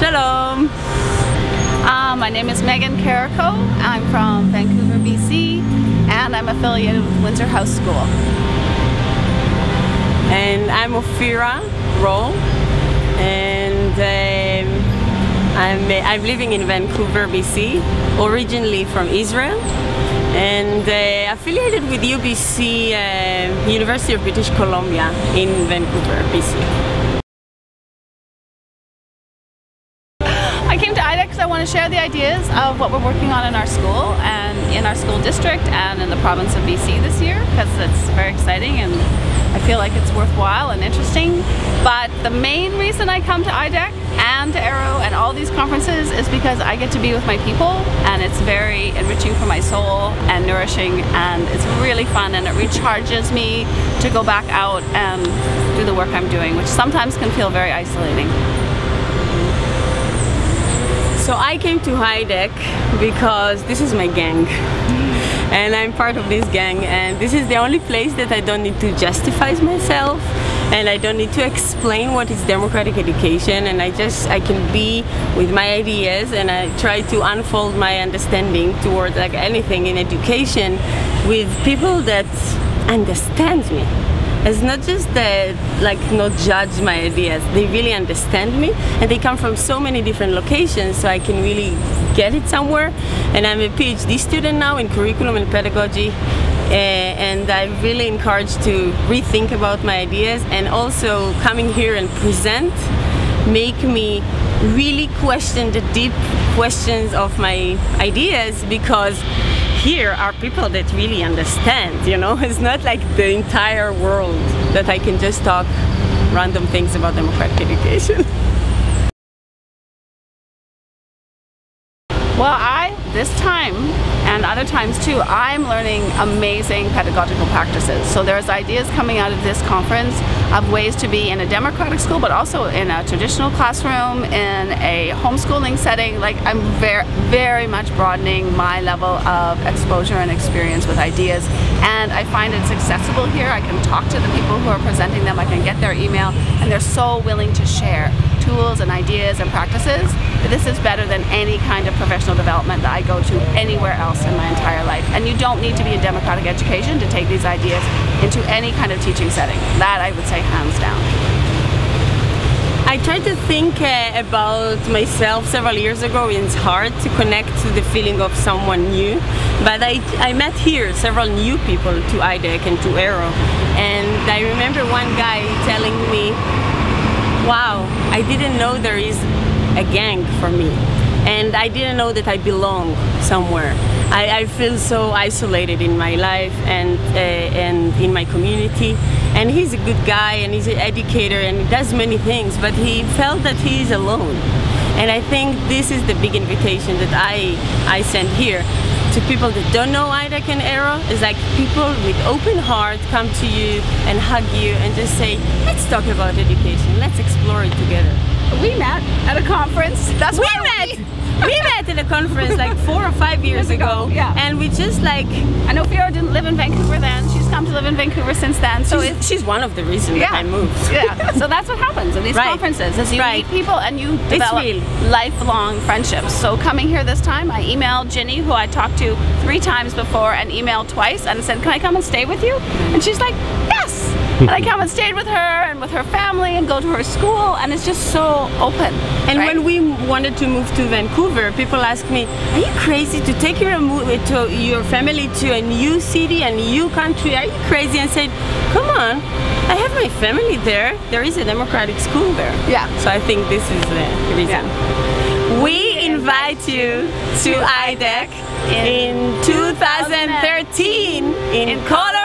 Shalom! My name is Meghan Carrico. I'm from Vancouver, BC, and I'm affiliated with Windsor House School. And I'm Ofira, and I'm living in Vancouver, BC, originally from Israel, and affiliated with UBC, University of British Columbia in Vancouver, BC. I came to IDEC because I want to share the ideas of what we're working on in our school and in our school district and in the province of BC this year, because it's very exciting and I feel like it's worthwhile and interesting. But the main reason I come to IDEC and to Aero and all these conferences is because I get to be with my people, and it's very enriching for my soul and nourishing, and it's really fun, and it recharges me to go back out and do the work I'm doing, which sometimes can feel very isolating. So I came to IDEC because this is my gang, and I'm part of this gang, and this is the only place that I don't need to justify myself, and I don't need to explain what is democratic education, and I can be with my ideas, and I try to unfold my understanding towards like anything in education with people that understand me. It's not just that, like, not judge my ideas. They really understand me, and they come from so many different locations, so I can really get it somewhere. And I'm a PhD student now in curriculum and pedagogy, and I'm really encouraged to rethink about my ideas, and also coming here and present make me really question the deep questions of my ideas, because here are people that really understand, you know? It's not like the entire world that I can just talk random things about democratic education. Well, this time, and other times too, I'm learning amazing pedagogical practices. So there's ideas coming out of this conference of ways to be in a democratic school, but also in a traditional classroom, in a homeschooling setting. Like, I'm very much broadening my level of exposure and experience with ideas, and I find it's accessible here. I can talk to the people who are presenting them, I can get their email, and they're so willing to share tools and ideas and practices. This is better than any kind of professional development that I go to anywhere else in my entire life. And you don't need to be in democratic education to take these ideas into any kind of teaching setting. That, I would say, hands down. I tried to think about myself several years ago. It's hard to connect to the feeling of someone new, but I met here several new people to IDEC and to Aero, and I remember one guy telling me, wow, I didn't know there is a gang for me, and I didn't know that I belong somewhere. I feel so isolated in my life and in my community, and he's a good guy, and he's an educator, and he does many things, but he felt that he is alone. And I think this is the big invitation that I send here to people that don't know IDEC and Aero. It's like people with open heart come to you and hug you and just say, let's talk about education, let's explore it together. We met at a conference. That's we met at a conference like 4 or 5 years ago. Yeah. And we just like... I know Ofira didn't live in Vancouver then. She's come to live in Vancouver since then. So she's one of the reasons that I moved. Yeah. So that's what happens in these conferences, is you meet people and you develop lifelong friendships. So coming here this time, I emailed Ginny, who I talked to 3 times before, and emailed twice, and said, can I come and stay with you? And she's like, yes! And I come and stayed with her and with her family and go to her school, and it's just so open. And when we wanted to move to Vancouver, people asked me, are you crazy to take your family to a new city, a new country? Are you crazy? And I said, come on, I have my family there. There is a democratic school there. Yeah. So I think this is the reason. Yeah. We invite you to IDEC in 2013 in Colorado.